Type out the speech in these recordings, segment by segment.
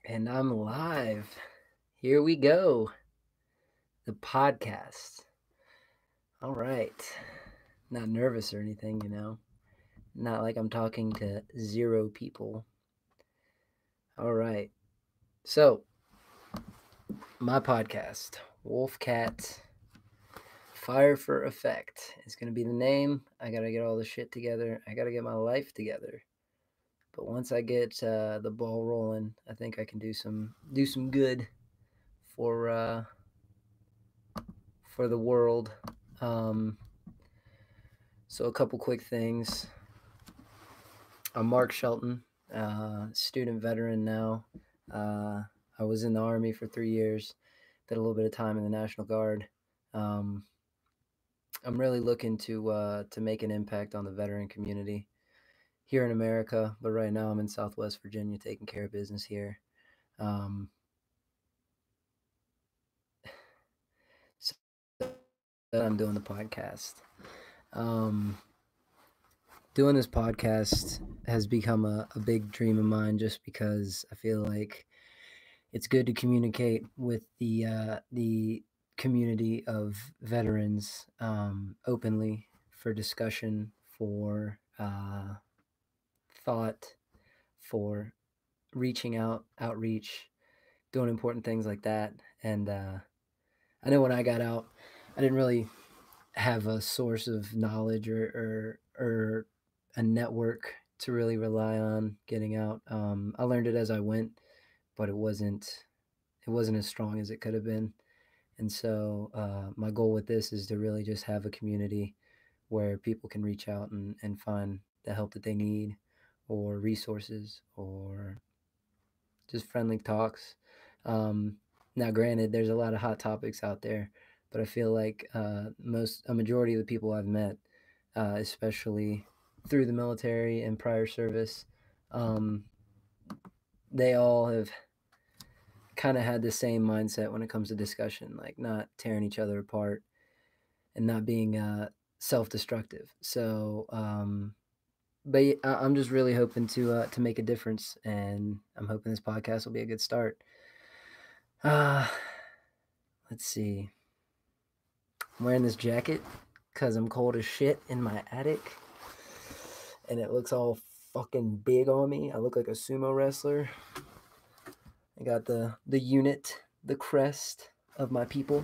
And I'm live. Here we go. The podcast. All right. Not nervous or anything. Not like I'm talking to zero people. All right. So, my podcast, Wolfcat Fire for Effect, is going to be the name. I got to get all the shit together. I got to get my life together. But once I get the ball rolling, I think I can do some good for uh, for the world. Um, so a couple quick things. I'm Mark Shelton, student veteran now. Uh, I was in the Army for 3 years, did a little bit of time in the National Guard. Um, I'm really looking to make an impact on the veteran community here in America, but right now I'm in Southwest Virginia taking care of business here. Um, so I'm doing the podcast. Um, Doing this podcast has become a big dream of mine just because I feel like it's good to communicate with the community of veterans openly for discussion, for thought, for reaching out, outreach, doing important things like that. And I know when I got out, I didn't really have a source of knowledge or a network to really rely on getting out. I learned it as I went, but it wasn't as strong as it could have been. And so my goal with this is to really just have a community where people can reach out and find the help that they need, or resources, or just friendly talks. Um, Now, granted, there's a lot of hot topics out there, but I feel like a majority of the people I've met, especially through the military and prior service, um, they all have kind of had the same mindset when it comes to discussion, like not tearing each other apart and not being self-destructive. So, but I'm just really hoping to make a difference, and I'm hoping this podcast will be a good start. Uh, let's see. I'm wearing this jacket because I'm cold as shit in my attic, and it looks all fucking big on me. I look like a sumo wrestler. I got the unit, the crest of my people,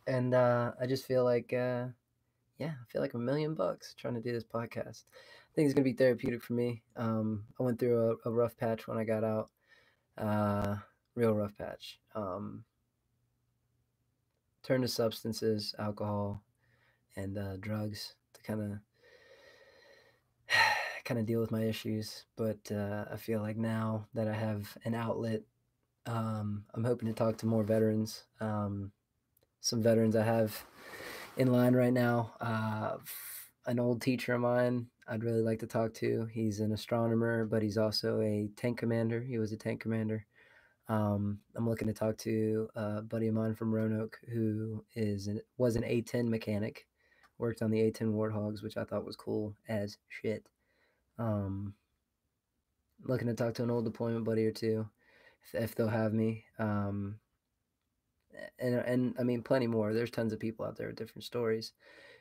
and I just feel like yeah, I feel like $1,000,000 trying to do this podcast. I think it's gonna be therapeutic for me. I went through a rough patch when I got out, uh, real rough patch. Turned to substances, alcohol, and drugs to kind of deal with my issues. But I feel like now that I have an outlet, I'm hoping to talk to more veterans. Some veterans I have in line right now. An old teacher of mine I'd really like to talk to. He's an astronomer, but he's also a tank commander. He was a tank commander. I'm looking to talk to a buddy of mine from Roanoke who was an A10 mechanic, worked on the A10 Warthogs, which I thought was cool as shit. Um, Looking to talk to an old deployment buddy or two, if they'll have me. And I mean plenty more. There's tons of people out there with different stories,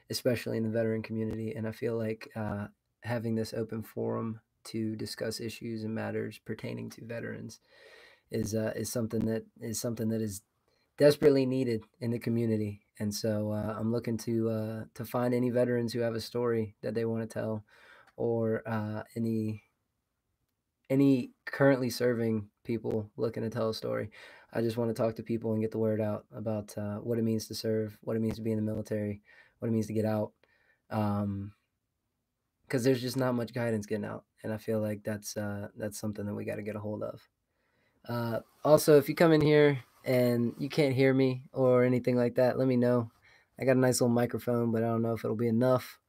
especially in the veteran community. And I feel like having this open forum to discuss issues and matters pertaining to veterans is something that is desperately needed in the community. And so I'm looking to find any veterans who have a story that they want to tell, or any currently serving people looking to tell a story. I just want to talk to people and get the word out about what it means to serve, what it means to be in the military, what it means to get out. Um, because there's just not much guidance getting out, and I feel like that's something that we got to get a hold of. Also, if you come in here and you can't hear me or anything like that, let me know. I got a nice little microphone, but I don't know if it'll be enough.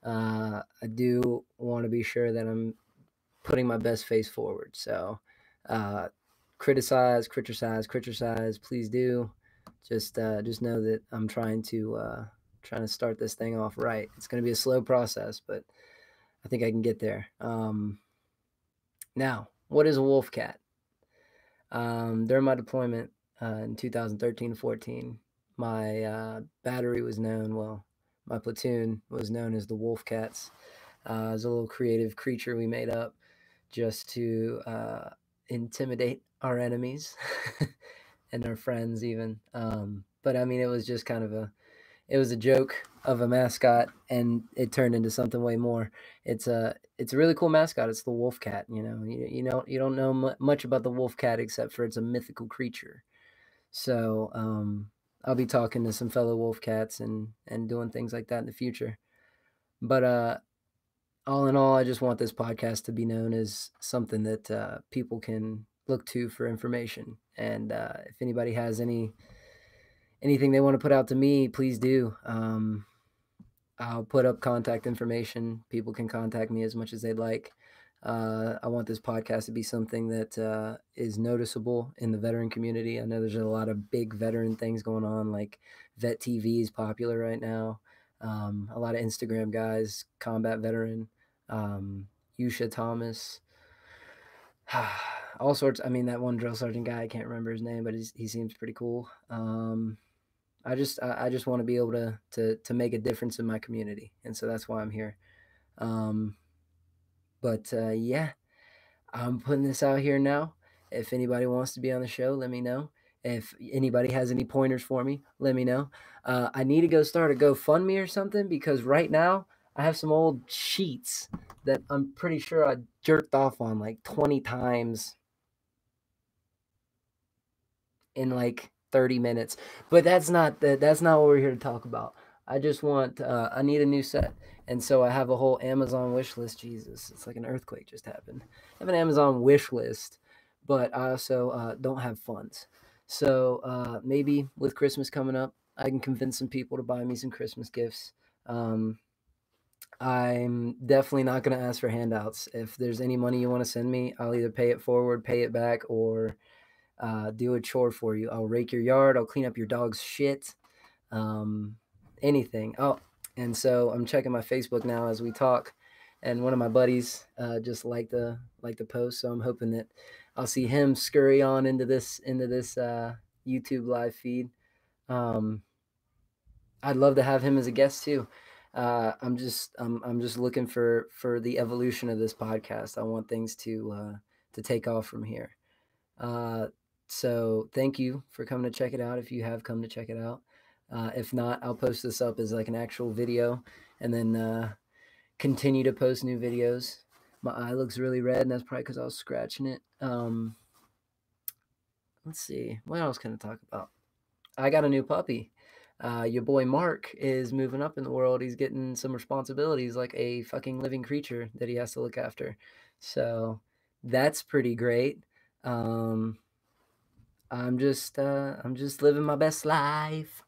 I do want to be sure that I'm putting my best face forward. So, uh, criticize. Please do. Just know that I'm trying to start this thing off right. It's going to be a slow process, but I think I can get there. Now, what is a wolf cat? During my deployment in 2013-14, my battery was known, well, my platoon was known as the Wolfcats. It was a little creative creature we made up just to intimidate our enemies and our friends even. But I mean, it was just kind of it was a joke of a mascot, and it turned into something way more. It's a really cool mascot. It's the wolf cat. You don't know much about the wolf cat except for it's a mythical creature. So I'll be talking to some fellow wolf cats and doing things like that in the future. But all in all, I just want this podcast to be known as something that people can look to for information. And if anybody has anything they want to put out to me, please do. I'll put up contact information. People can contact me as much as they'd like. I want this podcast to be something that is noticeable in the veteran community. I know there's a lot of big veteran things going on, like Vet TV is popular right now. A lot of Instagram guys, combat veteran, Yusha Thomas, all sorts. I mean, that one drill sergeant guy, I can't remember his name, but he seems pretty cool. I just want to be able to make a difference in my community, and so that's why I'm here. Um, but yeah, I'm putting this out here now. If anybody wants to be on the show, let me know. If anybody has any pointers for me, let me know. I need to go start a GoFundMe or something because right now I have some old sheets that I'm pretty sure I jerked off on like 20 times in like 30 minutes. But that's not what we're here to talk about. I just want I need a new set. And so I have a whole Amazon wish list. Jesus, it's like an earthquake just happened. I have an Amazon wish list, but I also don't have funds. So maybe with Christmas coming up, I can convince some people to buy me some Christmas gifts. Um, I'm definitely not going to ask for handouts. If there's any money you want to send me, I'll either pay it forward, pay it back, or do a chore for you. I'll rake your yard. I'll clean up your dog's shit. Um, Anything. Oh, and so I'm checking my Facebook now as we talk, and one of my buddies just liked the post. So I'm hoping that I'll see him scurry on into this YouTube live feed. Um, I'd love to have him as a guest too. I'm just looking for the evolution of this podcast. I want things to take off from here. Uh, so thank you for coming to check it out. If you have come to check it out, if not, I'll post this up as like an actual video, and then continue to post new videos. My eye looks really red, and that's probably because I was scratching it. Let's see, what else can I talk about? I got a new puppy. Your boy Mark is moving up in the world. He's getting some responsibilities like a fucking living creature that he has to look after. So that's pretty great. Um, I'm just living my best life.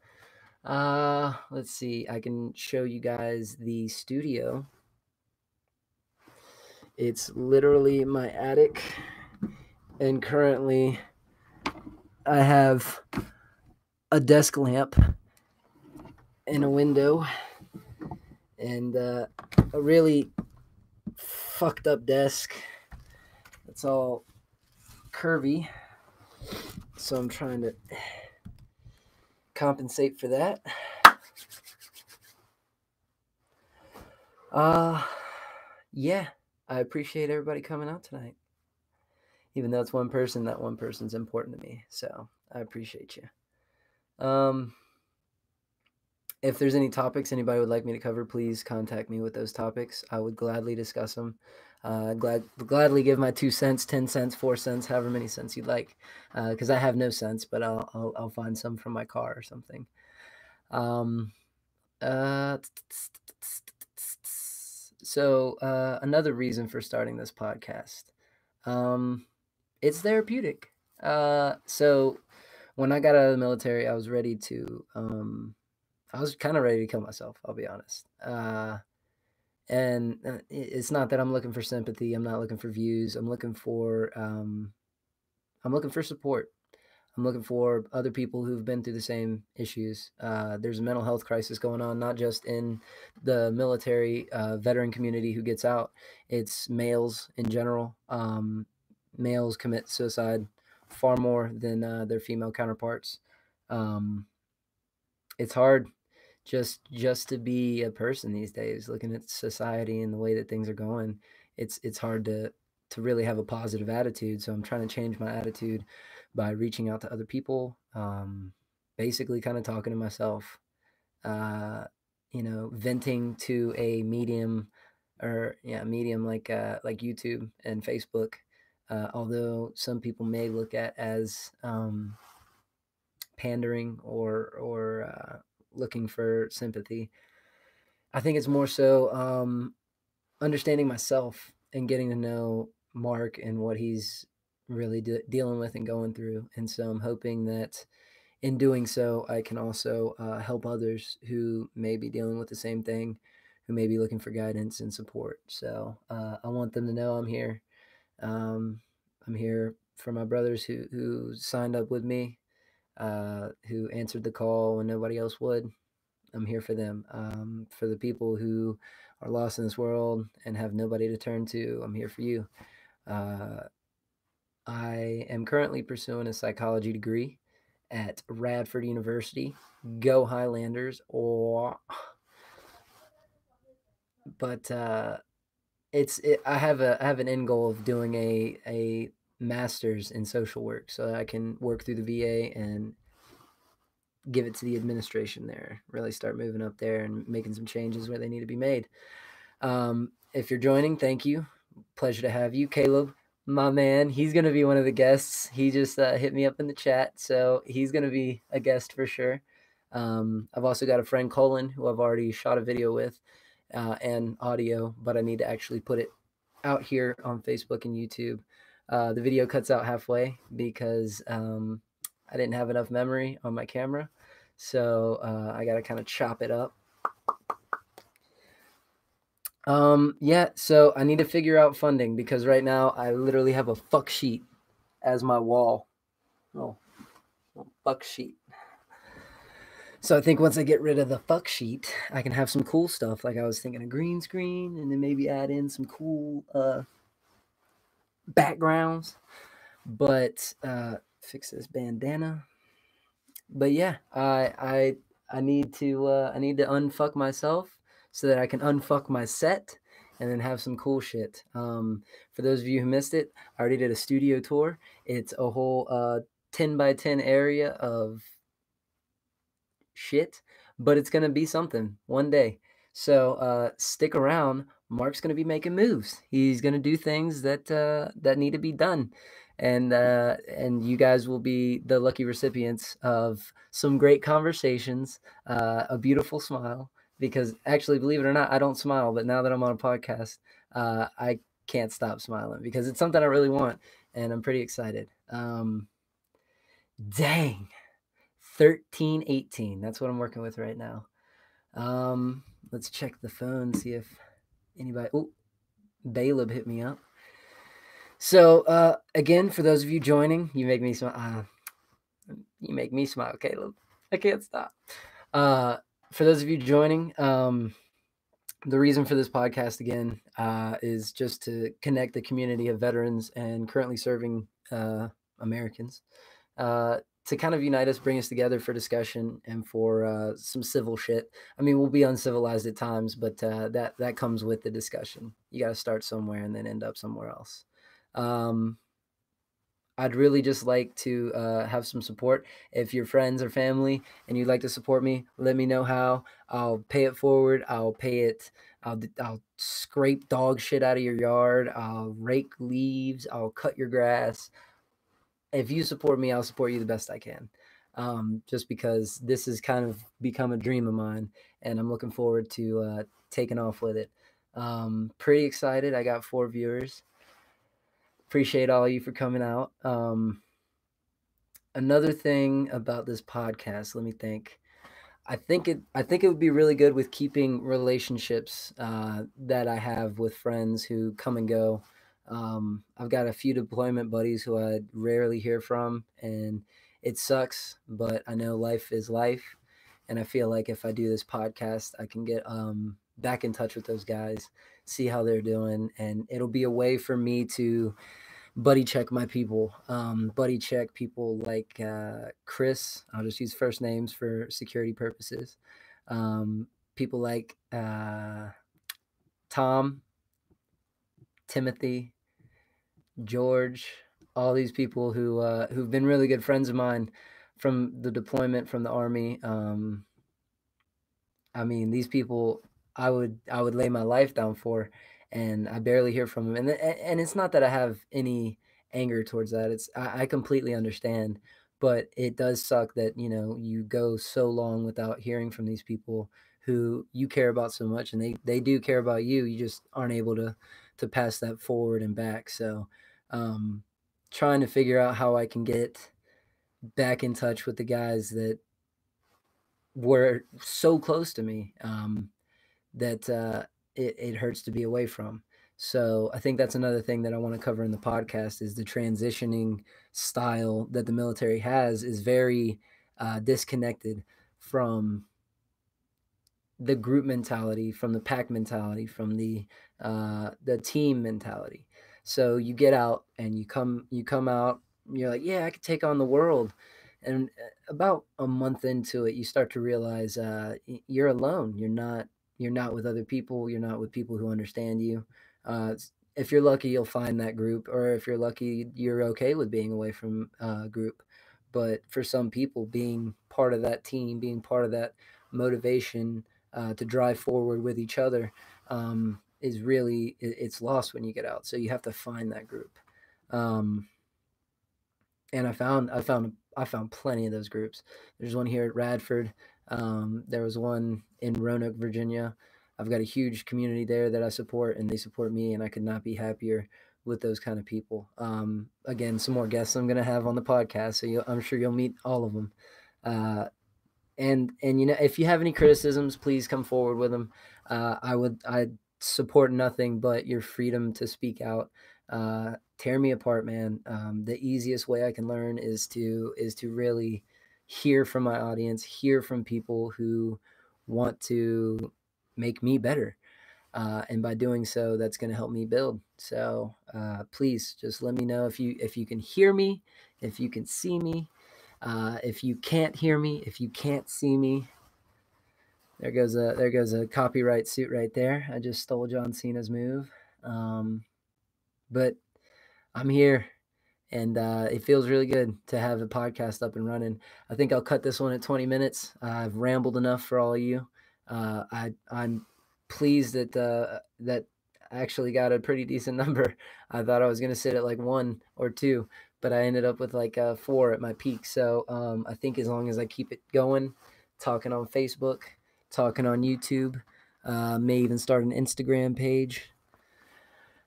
Let's see. I can show you guys the studio. It's literally my attic, and currently I have a desk lamp and a window and a really fucked up desk. It's all curvy, so I'm trying to compensate for that. Yeah, I appreciate everybody coming out tonight. Even though it's one person, that one person's important to me. So I appreciate you. If there's any topics anybody would like me to cover, please contact me with those topics. I would gladly discuss them. Gladly give my 2 cents, 10 cents, 4 cents, however many cents you'd like, because I have no sense, but I'll find some from my car or something. Uh, so another reason for starting this podcast, it's therapeutic. So when I got out of the military, I was ready to. I was kind of ready to kill myself. I'll be honest. And it's not that I'm looking for sympathy. I'm not looking for views. I'm looking for support. I'm looking for other people who've been through the same issues. There's a mental health crisis going on, not just in the military veteran community who gets out. It's males in general. Males commit suicide far more than their female counterparts. Um, it's hard just to be a person these days, looking at society and the way that things are going. It's hard to really have a positive attitude. So I'm trying to change my attitude by reaching out to other people, basically kind of talking to myself, uh, venting to a medium, or yeah, medium like YouTube and Facebook. Although some people may look at as pandering or looking for sympathy, I think it's more so understanding myself and getting to know Mark and what he's really dealing with and going through. And so I'm hoping that in doing so, I can also help others who may be dealing with the same thing, who may be looking for guidance and support. So I want them to know I'm here. Um, I'm here for my brothers who signed up with me, who answered the call when nobody else would. I'm here for them. For the people who are lost in this world and have nobody to turn to, I'm here for you. Uh, I am currently pursuing a psychology degree at Radford University. Go Highlanders! Or, but I have an end goal of doing a master's in social work so that I can work through the VA and give it to the administration there. Really start moving up there and making some changes where they need to be made. If you're joining, thank you. Pleasure to have you, Caleb, my man. He's going to be one of the guests. He just hit me up in the chat, so he's going to be a guest for sure. I've also got a friend, Colin, who I've already shot a video with and audio, but I need to actually put it out here on Facebook and YouTube. The video cuts out halfway because I didn't have enough memory on my camera, so I got to kind of chop it up. Yeah, so I need to figure out funding because right now I literally have a fuck sheet as my wall. Oh, fuck sheet. So I think once I get rid of the fuck sheet, I can have some cool stuff. Like I was thinking a green screen and then maybe add in some cool backgrounds. But fix this bandana. But yeah, I need to unfuck myself so that I can unfuck my set and then have some cool shit. For those of you who missed it, I already did a studio tour. It's a whole 10 by 10 area of shit, but it's gonna be something one day. So stick around. Mark's gonna be making moves. He's gonna do things that need to be done, and you guys will be the lucky recipients of some great conversations, a beautiful smile. Because actually, believe it or not, I don't smile, but now that I'm on a podcast, I can't stop smiling because it's something I really want, and I'm pretty excited. Dang. 1318. That's what I'm working with right now. Let's check the phone, see if anybody. Oh, Baleb hit me up. So, again, for those of you joining, you make me smile. You make me smile, Caleb. I can't stop. For those of you joining, the reason for this podcast again is just to connect the community of veterans and currently serving Americans. To kind of unite us, bring us together for discussion and for some civil shit. I mean, we'll be uncivilized at times, but that comes with the discussion. You got to start somewhere and then end up somewhere else. I'd really just like to have some support. If you're friends or family and you'd like to support me, let me know how. I'll pay it forward. I'll pay it. I'll scrape dog shit out of your yard. I'll rake leaves. I'll cut your grass. If you support me, I'll support you the best I can. Just because this has kind of become a dream of mine, and I'm looking forward to taking off with it. Pretty excited. I got 4 viewers. Appreciate all you for coming out. Another thing about this podcast, let me think. I think it would be really good with keeping relationships that I have with friends who come and go. I've got a few deployment buddies who I rarely hear from, and it sucks, but I know life is life, and I feel like if I do this podcast, I can get back in touch with those guys, see how they're doing, and it'll be a way for me to buddy check my people. Buddy check people like Chris. I'll just use first names for security purposes. People like Tom, Timothy, George, all these people who've been really good friends of mine from the deployment, from the army. I mean, these people I would lay my life down for, and I barely hear from them. And it's not that I have any anger towards that. I completely understand, but it does suck that you go so long without hearing from these people who you care about so much, and they do care about you. You just aren't able to pass that forward and back. So, trying to figure out how I can get back in touch with the guys that were so close to me. That it hurts to be away from. So I think that's another thing that I want to cover in the podcast is the transitioning style that the military has is very disconnected from the group mentality, from the pack mentality, from the team mentality. So you get out and you come out. You're like, yeah, I could take on the world. And about a month into it, you start to realize you're alone. You're not with other people. You're not with people who understand you. If you're lucky, you'll find that group, or if you're lucky, you're okay with being away from a group. But for some people, being part of that team, being part of that motivation to drive forward with each other is really it's lost when you get out. So you have to find that group. Um, and I found plenty of those groups. There's one here at Radford. There was one in Roanoke, Virginia. I've got a huge community there that I support, and they support me, and I could not be happier with those kind of people. Again, some more guests I'm going to have on the podcast, so I'm sure you'll meet all of them. Uh, and if you have any criticisms, please come forward with them. I support nothing but your freedom to speak out. Tear me apart, man. The easiest way I can learn is to really hear from my audience, hear from people who want to make me better. And by doing so, that's going to help me build. So please just let me know if you can hear me, if you can see me. If you can't hear me, if you can't see me, there goes a copyright suit right there. I just stole John Cena's move, but I'm here, and it feels really good to have the podcast up and running. I think I'll cut this one at 20 minutes. I've rambled enough for all of you. I'm pleased that I actually got a pretty decent number. I thought I was going to sit at like 1 or 2, but I ended up with like 4 at my peak. So I think as long as I keep it going, talking on Facebook, talking on YouTube, may even start an Instagram page.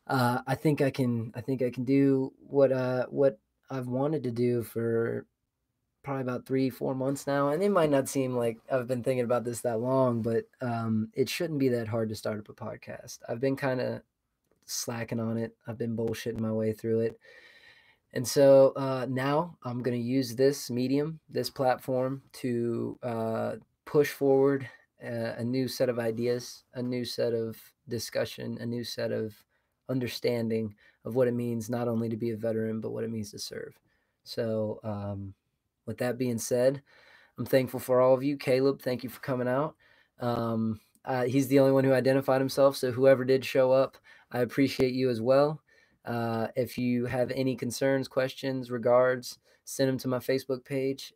I think I can do what I've wanted to do for probably about 3-4 months now, and it might not seem like I've been thinking about this that long, but it shouldn't be that hard to start up a podcast. I've been kind of slacking on it. I've been bullshitting my way through it, and so now I'm going to use this medium, this platform, to push forward a new set of ideas, a new set of discussion, a new set of understanding of what it means not only to be a veteran, but what it means to serve. So, with that being said, I'm thankful for all of you. Caleb, thank you for coming out. He's the only one who identified himself, so whoever did show up, I appreciate you as well. If you have any concerns, questions, regards, send them to my Facebook page.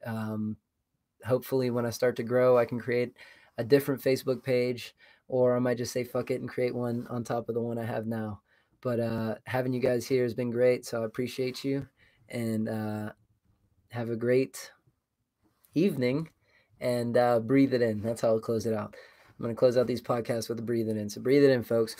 Hopefully, when I start to grow, I can create a different Facebook page, or I might just say fuck it and create one on top of the one I have now. But having you guys here has been great, so I appreciate you, and have a great evening, and breathe it in. That's how I'll close it out. I'm going to close out these podcasts with a breathe it in. So breathe it in, folks.